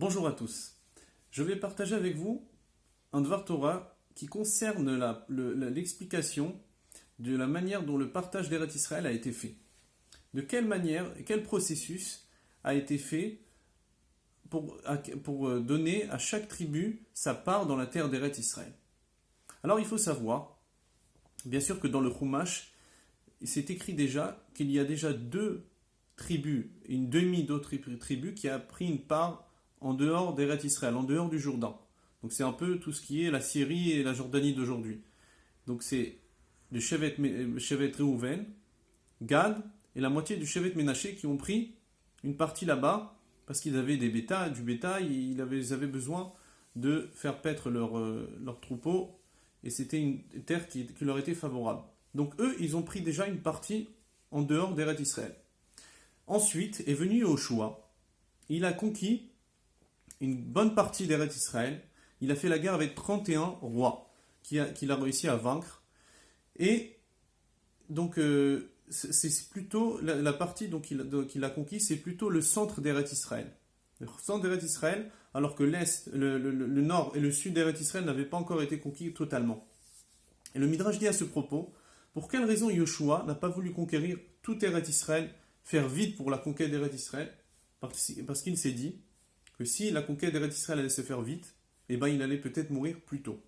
Bonjour à tous. Je vais partager avec vous un Dvar Torah qui concerne l'explication de la manière dont le partage d'Eretz Israël a été fait. De quelle manière et quel processus a été fait pour donner à chaque tribu sa part dans la terre d'Eretz Israël. Alors il faut savoir, bien sûr que dans le Chumash, c'est écrit déjà qu'il y a déjà deux tribus, une demi d'autres tribus qui a pris une part en dehors d'Eretz Israël, en dehors du Jourdain. Donc c'est un peu tout ce qui est la Syrie et la Jordanie d'aujourd'hui. Donc c'est le Shevet Reuven, Gad et la moitié du Shevet Ménaché qui ont pris une partie là-bas parce qu'ils avaient du bétail, ils avaient besoin de faire paître leur troupeau et c'était une terre qui leur était favorable. Donc eux, ils ont pris déjà une partie en dehors d'Eretz Israël. Ensuite est venu Yoshua, il a conquis une bonne partie d'Eretz Israël, il a fait la guerre avec 31 rois qu'il a réussi à vaincre. Et donc c'est plutôt la partie qu'il a conquis, c'est plutôt le centre d'Eretz Israël. Le centre d'Eretz Israël, alors que l'est, le nord et le sud d'Eretz Israël n'avaient pas encore été conquis totalement. Et le Midrash dit à ce propos, pour quelle raison Yoshua n'a pas voulu conquérir tout Eretz Israël, faire vite pour la conquête d'Eretz Israël, parce qu'il s'est dit que si la conquête d'Eretz Israël allait se faire vite, eh ben il allait peut-être mourir plus tôt.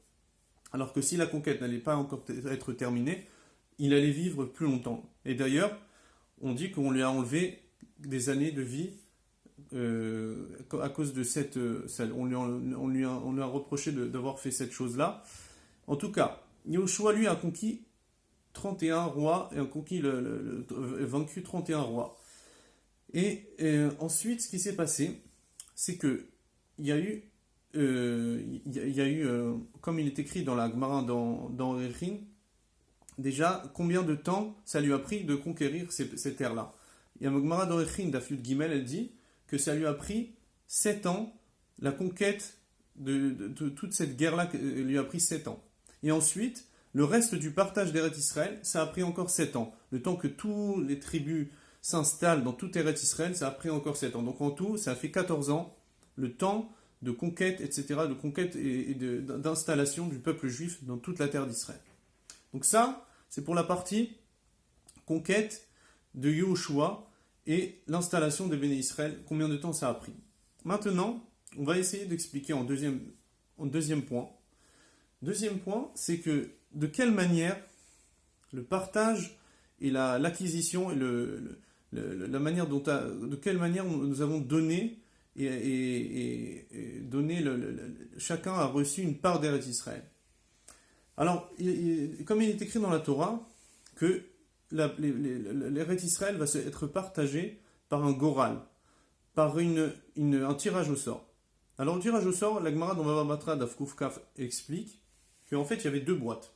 Alors que si la conquête n'allait pas encore être terminée, il allait vivre plus longtemps. Et d'ailleurs, on dit qu'on lui a enlevé des années de vie à cause de on lui a reproché d'avoir fait cette chose-là. En tout cas, Yahushua lui a conquis 31 rois et a vaincu 31 rois. Et ensuite, ce qui s'est passé, c'est que il y a eu, comme il est écrit dans la Gemara dans Erechin, déjà combien de temps ça lui a pris de conquérir ces terres-là. Il y a une Gemara dans Erechin d'Afyud Gimel, elle dit que ça lui a pris 7 ans, la conquête de toute cette guerre-là lui a pris 7 ans. Et ensuite, le reste du partage d'Eretz Israël, ça a pris encore 7 ans. Le temps que toutes les tribus s'installent dans tout Eretz Israël, ça a pris encore 7 ans. Donc en tout, ça a fait 14 ans, le temps de conquête, etc., de conquête et d'installation du peuple juif dans toute la terre d'Israël. Donc ça, c'est pour la partie conquête de Yahushua et l'installation des Béné Israël, combien de temps ça a pris. Maintenant, on va essayer d'expliquer en deuxième point. Deuxième point, c'est que de quelle manière le partage et l'acquisition et la manière de quelle manière nous avons donné et donné chacun a reçu une part d'Eretz Israël. Alors, comme il est écrit dans la Torah, que l'Eretz Israël va être partagé par un goral, par un tirage au sort. Alors, le tirage au sort, la Gemara dans Baba Batra d'Afkouf Kaf explique qu'en fait, il y avait deux boîtes.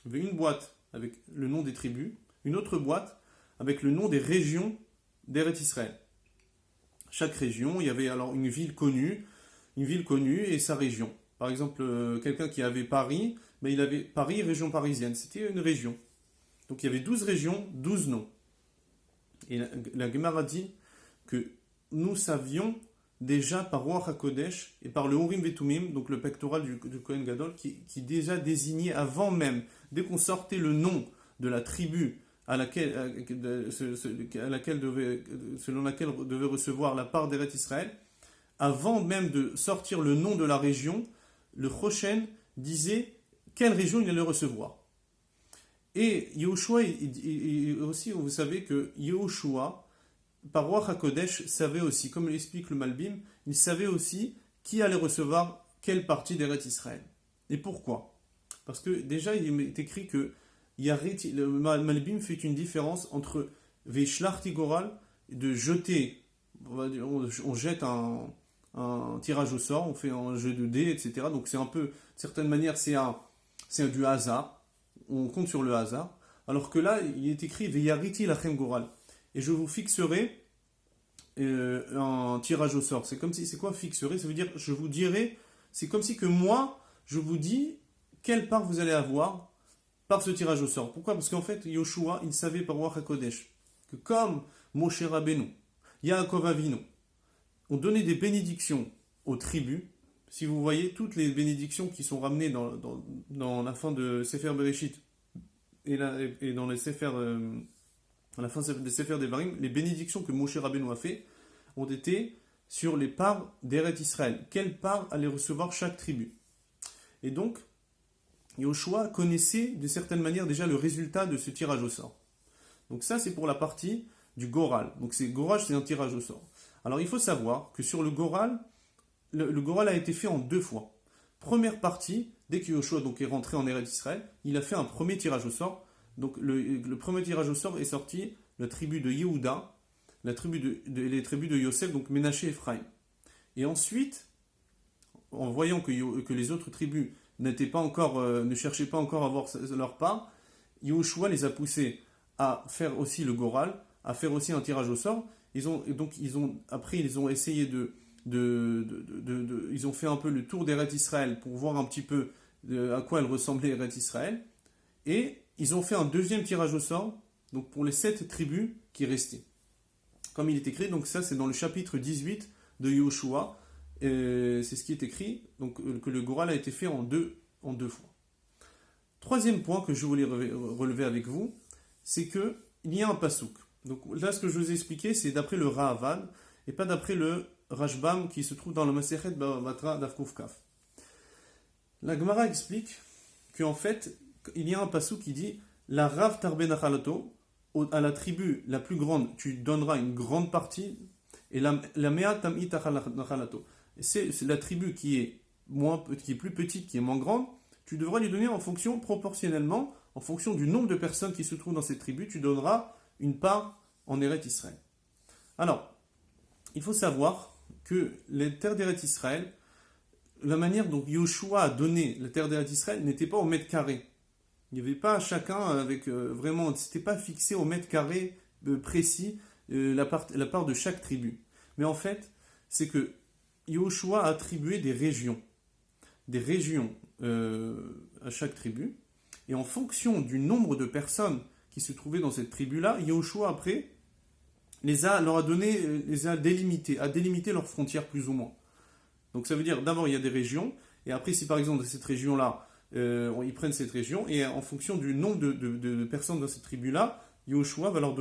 Il y avait une boîte avec le nom des tribus, une autre boîte avec le nom des régions d'Eretz Israël. Chaque région, il y avait alors une ville connue et sa région. Par exemple, quelqu'un qui avait Paris, mais il avait Paris, région parisienne. C'était une région. Donc il y avait 12 régions, 12 noms. Et la Gemara dit que nous savions déjà par Ruach HaKodesh et par le Urim Vetumim, donc le pectoral du Kohen Gadol, qui déjà désignait avant même, dès qu'on sortait le nom de la tribu selon laquelle devait recevoir la part d'Eretz Israël, avant même de sortir le nom de la région, le Choshen disait quelle région il allait recevoir. Et Yahushua, aussi, vous savez que Yahushua, par Ruach HaKodesh, savait aussi, comme l'explique le Malbim, il savait aussi qui allait recevoir quelle partie d'Eretz Israël. Et pourquoi? Parce que déjà, il est écrit que le Malbim fait une différence entre Veishlachti Goral, de jeter, on jette un tirage au sort, on fait un jeu de dés, etc. Donc c'est un peu, de certaine manière, c'est du hasard, on compte sur le hasard. Alors que là, il est écrit Veyariti Lachem Goral. Et je vous fixerai un tirage au sort. C'est quoi fixerai? Ça veut dire, je vous dirai, c'est comme si que moi, je vous dis quelle part vous allez avoir par ce tirage au sort. Pourquoi? Parce qu'en fait, Yoshua, il savait par Ruach HaKodesh que comme Moshe Rabbeinu, Yaakov Avinu, ont donné des bénédictions aux tribus. Si vous voyez toutes les bénédictions qui sont ramenées dans la fin de Sefer Bereshit et dans les Sefer, à la fin des Sefer Devarim, les bénédictions que Moshe Rabbeinu a fait ont été sur les parts d'Eret Israël. Quelle part allait recevoir chaque tribu? Et donc, Yoshua connaissait d'une certaine manière déjà le résultat de ce tirage au sort. Donc ça, c'est pour la partie du Goral. Donc Goral, c'est un tirage au sort. Alors il faut savoir que sur le Goral, le Goral a été fait en 2 fois. Première partie, dès que Yoshua donc, est rentré en Eretz Israël, il a fait un premier tirage au sort. Donc le premier tirage au sort est sorti la tribu de Yehuda, les tribus de Yosef, donc Ménaché et Ephraim. Et ensuite, en voyant que les autres tribus ne cherchaient pas encore à avoir leur part, Yoshua les a poussés à faire aussi le Goral, à faire aussi un tirage au sort. Après, ils ont essayé ils ont fait un peu le tour d'Eretz Israël pour voir un petit peu à quoi elle ressemblait Eretz Israël. Et ils ont fait un deuxième tirage au sort, donc pour les 7 tribus qui restaient. Comme il est écrit, donc ça c'est dans le chapitre 18 de Yoshua, c'est ce qui est écrit, donc que le Goral a été fait en deux fois. Troisième point que je voulais relever avec vous, c'est qu'il y a un pasouk. Donc là, ce que je vous ai expliqué, c'est d'après le Ra'avad, et pas d'après le Rashbam qui se trouve dans le Masechet Bava Batra Daf Kuf Kaf. La Gemara explique qu'en fait, il y a un pasouk qui dit la Rav Tarbe Nachalato, à la tribu la plus grande, tu donneras une grande partie, et la Mea Tam'i Nachalato. C'est la tribu qui est plus petite, qui est moins grande, tu devras lui donner proportionnellement, en fonction du nombre de personnes qui se trouvent dans cette tribu, tu donneras une part en Eretz Israël. Alors, il faut savoir que les terres d'Eretz Israël, la manière dont Yoshua a donné la terre d'Eretz Israël n'était pas au mètre carré. Il n'y avait pas chacun avec vraiment, c'était pas fixé au mètre carré précis la part de chaque tribu. Mais en fait, c'est que Yoshua a attribué des régions à chaque tribu, et en fonction du nombre de personnes qui se trouvaient dans cette tribu-là, Yoshua après les a délimité leurs frontières plus ou moins. Donc ça veut dire d'abord il y a des régions, et après si par exemple dans cette région-là, ils prennent cette région, et en fonction du nombre de personnes dans cette tribu-là, Yoshua va leur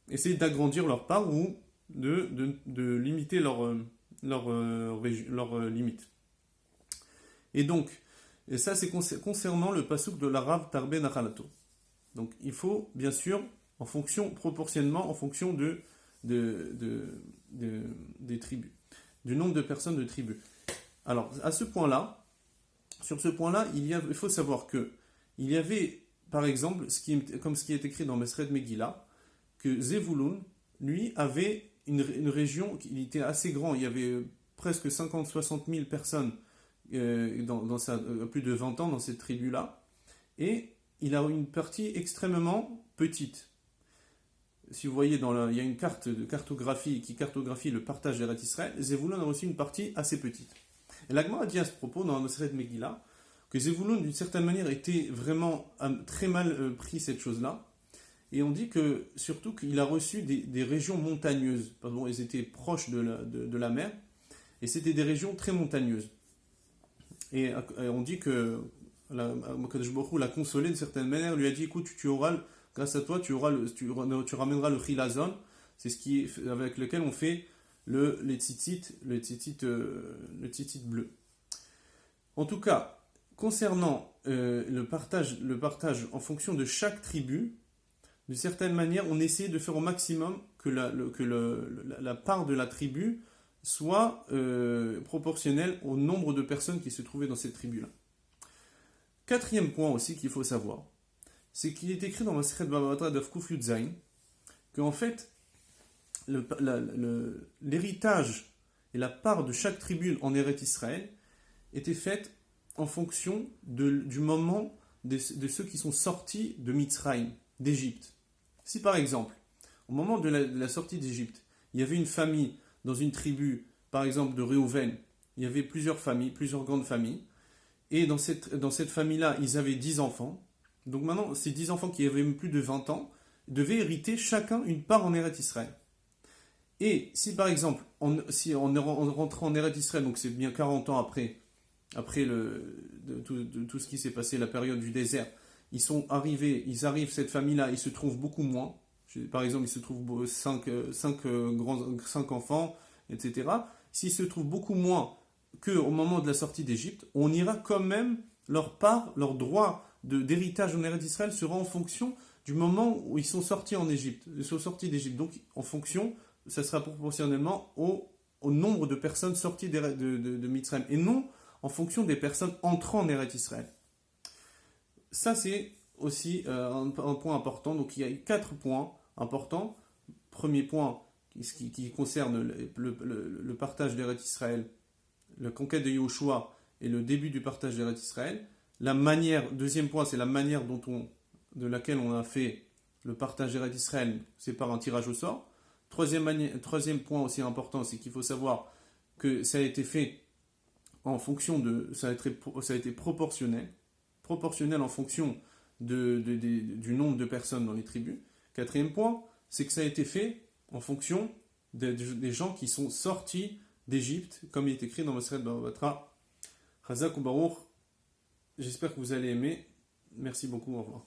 essayer d'agrandir leur part ou de limiter leurs limites. Et donc, ça c'est concernant le pasouk de la Rav Tarbe Nachalato. Donc il faut bien sûr, proportionnellement en fonction des tribus, du nombre de personnes de tribus. Alors sur ce point-là, il faut savoir que il y avait, par exemple, comme ce qui est écrit dans Mesred Megillah, que Zevulun, lui, avait une région qui était assez grande. Il y avait presque 50-60 000 personnes plus de 20 ans dans cette tribu-là. Et il a une partie extrêmement petite. Si vous voyez, il y a une carte de cartographie qui cartographie le partage d'Eretz Israël. Zevulun a aussi une partie assez petite. Et la Gemara dit à ce propos, dans Mesred Megillah, que Zevulun, d'une certaine manière, était vraiment très mal pris cette chose-là. Et on dit que, surtout qu'il a reçu des régions montagneuses. Pardon, elles étaient proches de la mer, et c'était des régions très montagneuses. Et on dit que Kadosh Baruch Hu l'a consolé d'une certaine manière, lui a dit, écoute, grâce à toi, tu ramèneras le chilazon, c'est avec lequel on fait les tzitzit bleu. En tout cas, concernant le partage en fonction de chaque tribu, d'une certaine manière, on essayait de faire au maximum que la part de la tribu soit proportionnelle au nombre de personnes qui se trouvaient dans cette tribu-là. Quatrième point aussi qu'il faut savoir, c'est qu'il est écrit dans Masechet Bava Batra Daf Kuf Yud Zayin qu'en fait, l'héritage et la part de chaque tribu en Eretz Israël était faite en fonction du moment de ceux qui sont sortis de Mitzrayim, d'Égypte. Si par exemple, au moment de la sortie d'Égypte, il y avait une famille dans une tribu, par exemple de Réhouven, il y avait plusieurs familles, plusieurs grandes familles, et dans cette famille-là, ils avaient 10 enfants. Donc maintenant, ces 10 enfants qui avaient plus de 20 ans devaient hériter chacun une part en Eretz Israël. Et si par exemple, si on rentre en Eretz Israël, donc c'est bien 40 ans après de tout ce qui s'est passé, la période du désert, ils arrivent, cette famille-là, ils se trouvent beaucoup moins. Par exemple, il se trouve 5 enfants, etc. S'ils se trouvent beaucoup moins qu'au moment de la sortie d'Égypte, on ira quand même, leur part, leur droit d'héritage en Eretz d'Israël sera en fonction du moment où ils sont sortis en Égypte. Ils sont sortis d'Égypte. Donc, en fonction, ça sera proportionnellement au nombre de personnes sorties de Mitzrayim, et non en fonction des personnes entrant en Eretz Israël. Ça, c'est aussi un point important. Donc, il y a 4 points importants. Premier point, qui concerne le partage d'Eretz Israël, la conquête de Yahushua et le début du partage d'Eretz Israël. Deuxième point, c'est la manière de laquelle on a fait le partage d'Eretz Israël, c'est par un tirage au sort. Troisième point aussi important, c'est qu'il faut savoir que ça a été fait en fonction ça a été proportionnel en fonction du nombre de personnes dans les tribus. Quatrième point, c'est que ça a été fait en fonction des gens qui sont sortis d'Égypte, comme il est écrit dans Maseret Bava Batra. Chazak ou Baruch, j'espère que vous allez aimer. Merci beaucoup, au revoir.